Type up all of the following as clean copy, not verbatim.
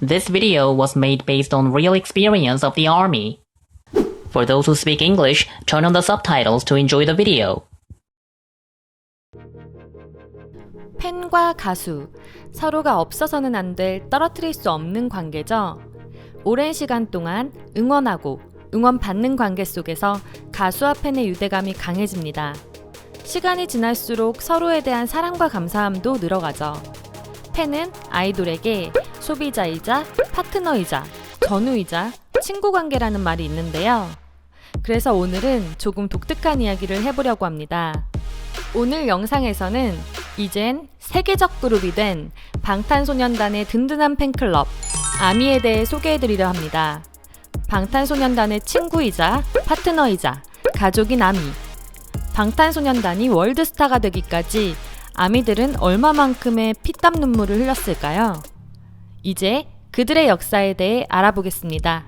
This video was made based on real experience of the army. For those who speak English, turn on the subtitles to enjoy the video. 팬과 가수, 서로가 없어서는 안 될 떨어뜨릴 수 없는 관계죠. 오랜 시간 동안 응원하고 응원받는 관계 속에서 가수와 팬의 유대감이 강해집니다. 시간이 지날수록 서로에 대한 사랑과 감사함도 늘어가죠. 팬은 아이돌에게 소비자이자 파트너이자 전우이자 친구 관계라는 말이 있는데요. 그래서 오늘은 조금 독특한 이야기를 해보려고 합니다. 오늘 영상에서는 이젠 세계적 그룹이 된 방탄소년단의 든든한 팬클럽 아미에 대해 소개해드리려 합니다. 방탄소년단의 친구이자 파트너이자 가족인 아미. 방탄소년단이 월드스타가 되기까지 아미들은 얼마만큼의 피땀 눈물을 흘렸을까요? 이제 그들의 역사에 대해 알아보겠습니다.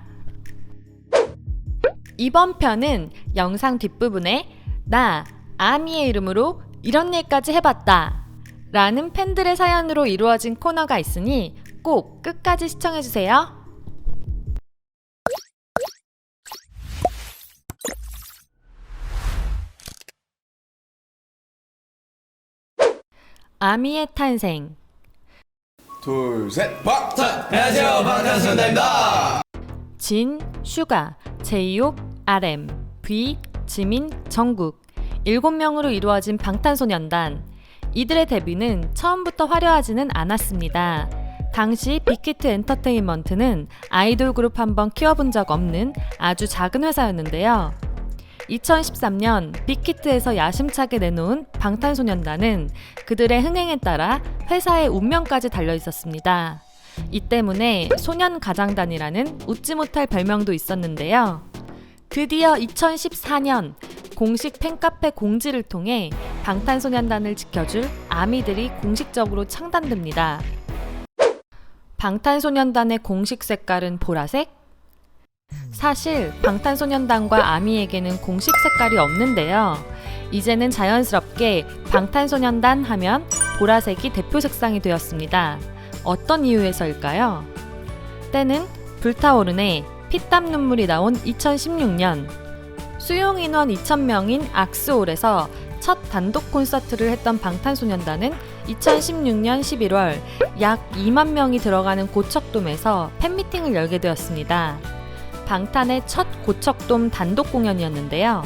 이번 편은 영상 뒷부분에 나 아미의 이름으로 이런 일까지 해봤다 라는 팬들의 사연으로 이루어진 코너가 있으니 꼭 끝까지 시청해주세요. 아미의 탄생. 둘, 셋, 방탄! 안녕하세요, 방탄소년단입니다! 진, 슈가, 제이홉, RM, V, 지민, 정국 7명으로 이루어진 방탄소년단. 이들의 데뷔는 처음부터 화려하지는 않았습니다. 당시 빅히트 엔터테인먼트는 아이돌 그룹 한번 키워본 적 없는 아주 작은 회사였는데요. 2013년 빅히트에서 야심차게 내놓은 방탄소년단은 그들의 흥행에 따라 회사의 운명까지 달려 있었습니다. 이 때문에 소년가장단이라는 웃지 못할 별명도 있었는데요. 드디어 2014년 공식 팬카페 공지를 통해 방탄소년단을 지켜줄 아미들이 공식적으로 창단됩니다. 방탄소년단의 공식 색깔은 보라색? 사실 방탄소년단과 아미에게는 공식 색깔이 없는데요. 이제는 자연스럽게 방탄소년단 하면 보라색이 대표 색상이 되었습니다. 어떤 이유에서일까요? 때는 불타오르네 피땀 눈물이 나온 2016년 수용 인원 2,000명인 악스홀에서 첫 단독 콘서트를 했던 방탄소년단은 2016년 11월 약 2만 명이 들어가는 고척돔에서 팬미팅을 열게 되었습니다. 방탄의 첫 고척돔 단독 공연이었는데요.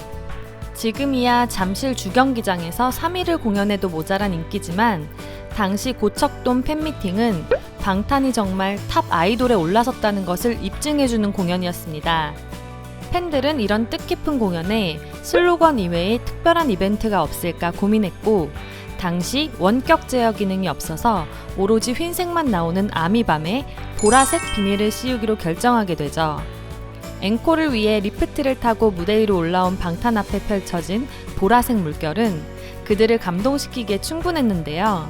지금이야 잠실 주경기장에서 3일을 공연해도 모자란 인기지만 당시 고척돔 팬미팅은 방탄이 정말 탑 아이돌에 올라섰다는 것을 입증해주는 공연이었습니다. 팬들은 이런 뜻깊은 공연에 슬로건 이외에 특별한 이벤트가 없을까 고민했고 당시 원격 제어 기능이 없어서 오로지 흰색만 나오는 아미밤에 보라색 비닐을 씌우기로 결정하게 되죠. 앵콜을 위해 리프트를 타고 무대 위로 올라온 방탄 앞에 펼쳐진 보라색 물결은 그들을 감동시키기에 충분했는데요.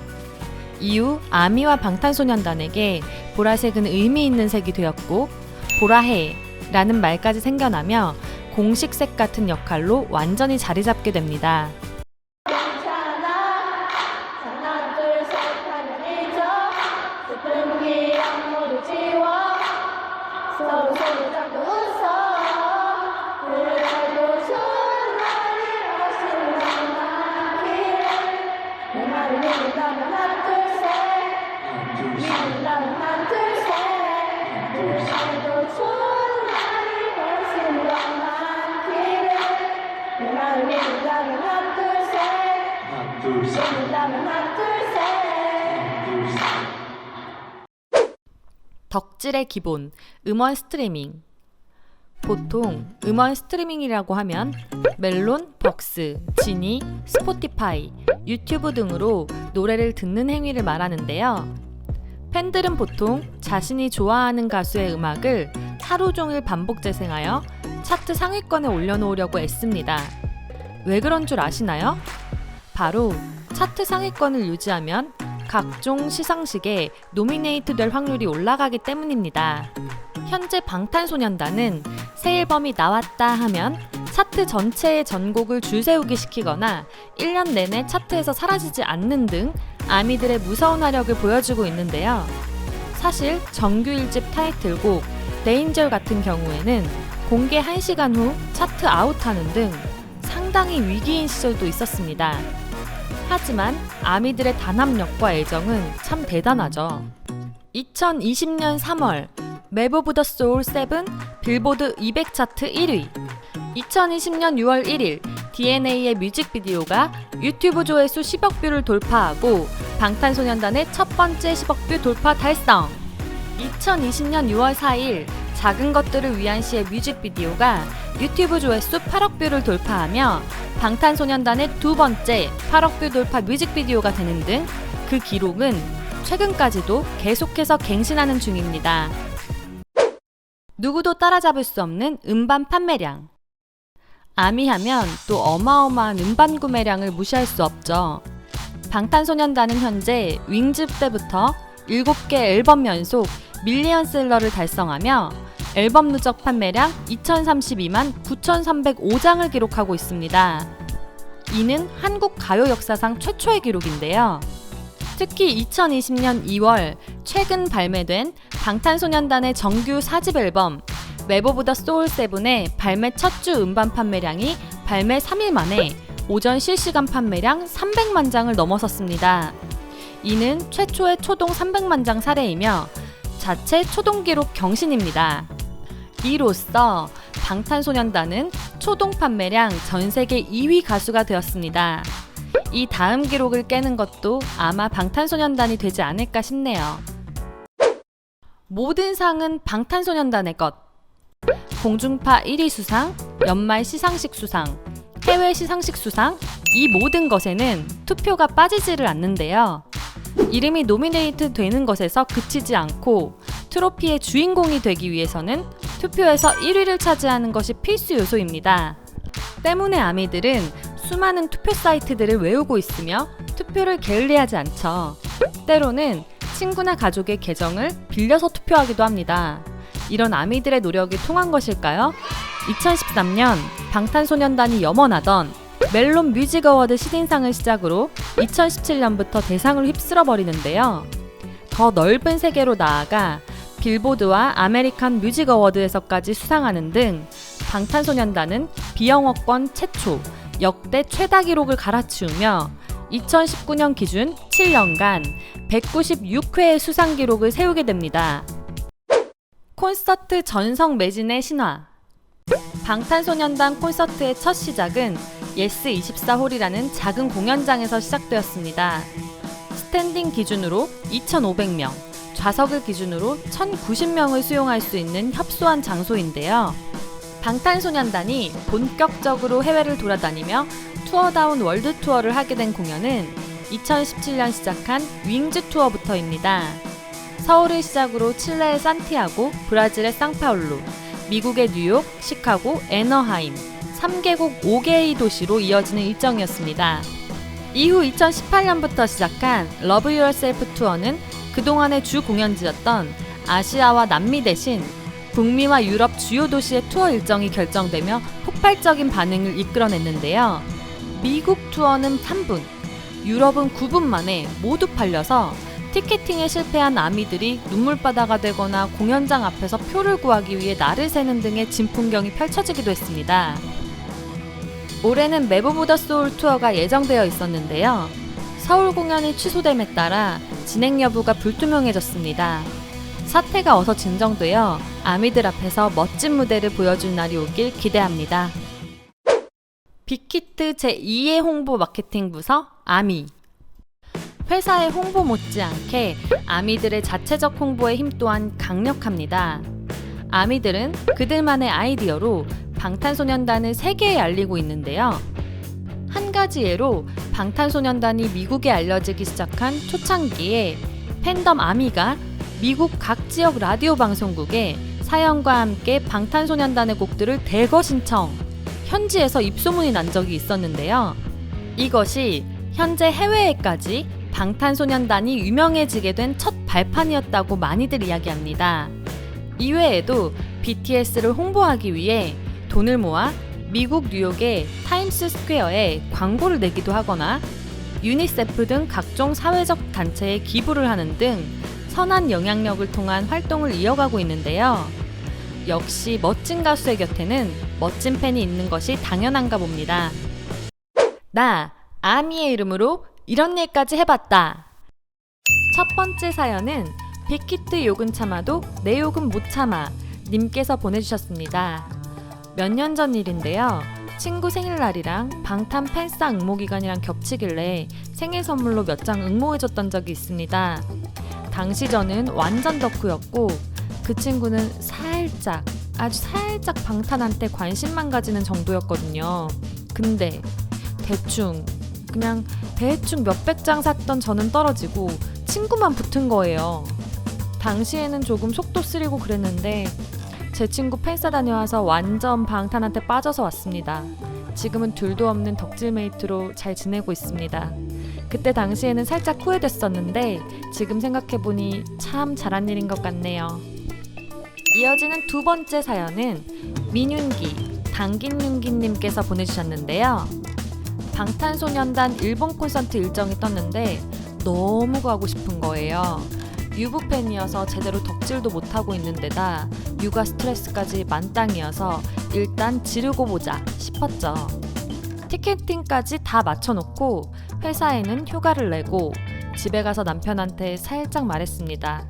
이후 아미와 방탄소년단에게 보라색은 의미 있는 색이 되었고 보라해 라는 말까지 생겨나며 공식 색 같은 역할로 완전히 자리 잡게 됩니다. 덕질의 기본, 음원 스트리밍. 보통 음원 스트리밍이라고 하면 멜론, 벅스, 지니, 스포티파이, 유튜브 등으로 노래를 듣는 행위를 말하는데요. 팬들은 보통 자신이 좋아하는 가수의 음악을 하루 종일 반복 재생하여 차트 상위권에 올려놓으려고 애씁니다. 왜 그런 줄 아시나요? 바로 차트 상위권을 유지하면 각종 시상식에 노미네이트 될 확률이 올라가기 때문입니다. 현재 방탄소년단은 새 앨범이 나왔다 하면 차트 전체의 전곡을 줄세우기 시키거나 1년 내내 차트에서 사라지지 않는 등 아미들의 무서운 화력을 보여주고 있는데요. 사실 정규 1집 타이틀곡 데인저 같은 경우에는 공개 1시간 후 차트 아웃하는 등 상당히 위기인 시절도 있었습니다. 하지만 아미들의 단합력과 애정은 참 대단하죠. 2020년 3월 맵 오브 더 소울 7 빌보드 200 차트 1위, 2020년 6월 1일 DNA의 뮤직비디오가 유튜브 조회수 10억 뷰를 돌파하고 방탄소년단의 첫 번째 10억 뷰 돌파 달성. 2020년 6월 4일 작은 것들을 위한 시의 뮤직비디오가 유튜브 조회수 8억 뷰를 돌파하며 방탄소년단의 두 번째 8억 뷰 돌파 뮤직비디오가 되는 등 그 기록은 최근까지도 계속해서 갱신하는 중입니다. 누구도 따라잡을 수 없는 음반 판매량. 아미 하면 또 어마어마한 음반 구매량을 무시할 수 없죠. 방탄소년단은 현재 윙즈 때부터 7개 앨범 연속 밀리언셀러를 달성하며 앨범 누적 판매량 2032만 9,305장을 기록하고 있습니다. 이는 한국 가요 역사상 최초의 기록인데요. 특히 2020년 2월 최근 발매된 방탄소년단의 정규 4집 앨범 맵 오브 더 소울 7의 발매 첫 주 음반 판매량이 발매 3일 만에 오전 실시간 판매량 300만 장을 넘어섰습니다. 이는 최초의 초동 300만 장 사례이며 자체 초동 기록 경신입니다. 이로써 방탄소년단은 초동 판매량 전 세계 2위 가수가 되었습니다. 이 다음 기록을 깨는 것도 아마 방탄소년단이 되지 않을까 싶네요. 모든 상은 방탄소년단의 것. 공중파 1위 수상, 연말 시상식 수상, 해외 시상식 수상, 이 모든 것에는 투표가 빠지지를 않는데요. 이름이 노미네이트 되는 것에서 그치지 않고 트로피의 주인공이 되기 위해서는 투표에서 1위를 차지하는 것이 필수 요소입니다. 때문에 아미들은 수많은 투표 사이트들을 외우고 있으며 투표를 게을리하지 않죠. 때로는 친구나 가족의 계정을 빌려서 투표하기도 합니다. 이런 아미들의 노력이 통한 것일까요? 2013년 방탄소년단이 염원하던 멜론 뮤직 어워드 시딘상을 시작으로 2017년부터 대상을 휩쓸어 버리는데요. 더 넓은 세계로 나아가 빌보드와 아메리칸 뮤직 어워드에서까지 수상하는 등 방탄소년단은 비영어권 최초, 역대 최다 기록을 갈아치우며 2019년 기준 7년간 196회의 수상 기록을 세우게 됩니다. 콘서트 전성 매진의 신화. 방탄소년단 콘서트의 첫 시작은 예스24홀이라는 작은 공연장에서 시작되었습니다. 스탠딩 기준으로 2,500명, 좌석을 기준으로 1,090명을 수용할 수 있는 협소한 장소인데요. 방탄소년단이 본격적으로 해외를 돌아다니며 투어다운 월드 투어를 하게 된 공연은 2017년 시작한 윙즈 투어부터입니다. 서울을 시작으로 칠레의 산티아고, 브라질의 상파울루, 미국의 뉴욕, 시카고, 애너하임, 3개국 5개의 도시로 이어지는 일정이었습니다. 이후 2018년부터 시작한 러브 유얼셀프 투어는 그동안의 주 공연지였던 아시아와 남미 대신 북미와 유럽 주요 도시의 투어 일정이 결정되며 폭발적인 반응을 이끌어냈는데요. 미국 투어는 3분, 유럽은 9분 만에 모두 팔려서 티켓팅에 실패한 아미들이 눈물바다가 되거나 공연장 앞에서 표를 구하기 위해 날을 새는 등의 진풍경이 펼쳐지기도 했습니다. 올해는 맵 오브 더 소울 투어가 예정되어 있었는데요. 서울 공연이 취소됨에 따라 진행 여부가 불투명해졌습니다. 사태가 어서 진정되어 아미들 앞에서 멋진 무대를 보여줄 날이 오길 기대합니다. 빅히트 제2의 홍보 마케팅 부서 아미. 회사의 홍보 못지않게 아미들의 자체적 홍보의 힘 또한 강력합니다. 아미들은 그들만의 아이디어로 방탄소년단을 세계에 알리고 있는데요. 한 가지 예로 방탄소년단이 미국에 알려지기 시작한 초창기에 팬덤 아미가 미국 각 지역 라디오 방송국에 사연과 함께 방탄소년단의 곡들을 대거 신청, 현지에서 입소문이 난 적이 있었는데요. 이것이 현재 해외에까지 방탄소년단이 유명해지게 된 첫 발판이었다고 많이들 이야기합니다. 이외에도 BTS를 홍보하기 위해 돈을 모아 미국 뉴욕의 타임스 스퀘어에 광고를 내기도 하거나 유니세프 등 각종 사회적 단체에 기부를 하는 등 선한 영향력을 통한 활동을 이어가고 있는데요. 역시 멋진 가수의 곁에는 멋진 팬이 있는 것이 당연한가 봅니다. 나 아미의 이름으로 이런 일까지 해봤다. 첫 번째 사연은 빅히트 욕은 참아도 내 욕은 못 참아 님께서 보내주셨습니다. 몇 년 전 일인데요. 친구 생일날이랑 방탄 팬싸 응모 기간이랑 겹치길래 생일 선물로 몇 장 응모해줬던 적이 있습니다. 당시 저는 완전 덕후였고 그 친구는 살짝, 아주 살짝 방탄한테 관심만 가지는 정도였거든요. 근데 그냥 대충 몇백 장 샀던 저는 떨어지고 친구만 붙은 거예요. 당시에는 조금 속도 쓰리고 그랬는데 제 친구 팬싸 다녀와서 완전 방탄한테 빠져서 왔습니다. 지금은 둘도 없는 덕질메이트로 잘 지내고 있습니다. 그때 당시에는 살짝 후회됐었는데 지금 생각해보니 참 잘한 일인 것 같네요. 이어지는 두 번째 사연은 민윤기, 당긴윤기님께서 보내주셨는데요. 방탄소년단 일본 콘서트 일정이 떴는데 너무 가고 싶은 거예요. 유부 팬이어서 제대로 덕질도 못하고 있는데다 육아 스트레스까지 만땅이어서 일단 지르고 보자 싶었죠. 티켓팅까지 다 맞춰놓고 회사에는 휴가를 내고 집에 가서 남편한테 살짝 말했습니다.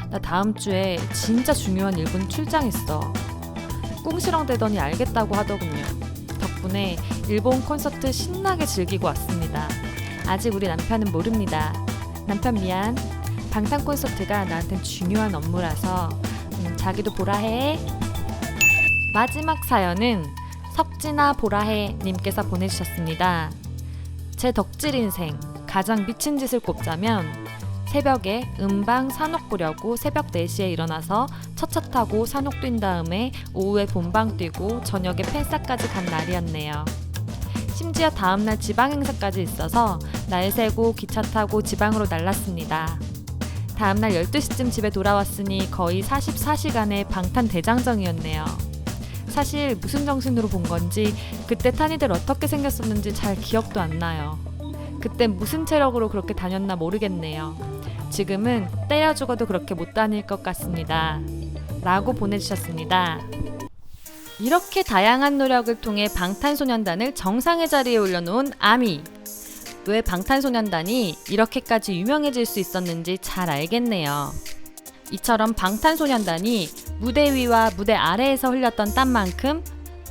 나 다음 주에 진짜 중요한 일본 출장 있어. 꿍시렁대더니 알겠다고 하더군요. 덕분에 일본 콘서트 신나게 즐기고 왔습니다. 아직 우리 남편은 모릅니다. 남편 미안. 방탄 콘서트가 나한텐 중요한 업무라서 자기도 보라 해. 마지막 사연은 석진아 보라 해 님께서 보내주셨습니다. 제 덕질 인생 가장 미친 짓을 꼽자면 새벽에 음방 산옥 보려고 새벽 4시에 일어나서 첫차 타고 산옥 뛴 다음에 오후에 본방 뛰고 저녁에 팬싸까지 간 날이었네요. 심지어 다음날 지방 행사까지 있어서 날 새고 기차 타고 지방으로 날랐습니다. 다음날 12시쯤 집에 돌아왔으니 거의 44시간의 방탄 대장정이었네요. 사실 무슨 정신으로 본 건지 그때 탄이들 어떻게 생겼었는지 잘 기억도 안 나요. 그때 무슨 체력으로 그렇게 다녔나 모르겠네요. 지금은 때려 죽어도 그렇게 못 다닐 것 같습니다. 라고 보내주셨습니다. 이렇게 다양한 노력을 통해 방탄소년단을 정상의 자리에 올려놓은 아미. 왜 방탄소년단이 이렇게까지 유명해질 수 있었는지 잘 알겠네요. 이처럼 방탄소년단이 무대 위와 무대 아래에서 흘렸던 땀만큼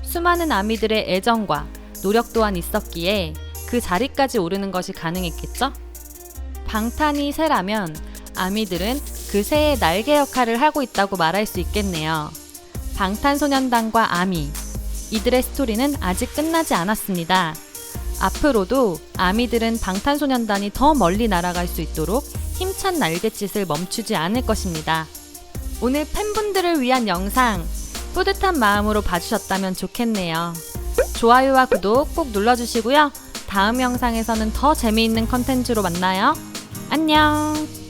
수많은 아미들의 애정과 노력 또한 있었기에 그 자리까지 오르는 것이 가능했겠죠? 방탄이 새라면 아미들은 그 새의 날개 역할을 하고 있다고 말할 수 있겠네요. 방탄소년단과 아미, 이들의 스토리는 아직 끝나지 않았습니다. 앞으로도 아미들은 방탄소년단이 더 멀리 날아갈 수 있도록 힘찬 날갯짓을 멈추지 않을 것입니다. 오늘 팬분들을 위한 영상 뿌듯한 마음으로 봐주셨다면 좋겠네요. 좋아요와 구독 꼭 눌러주시고요. 다음 영상에서는 더 재미있는 컨텐츠로 만나요. 안녕!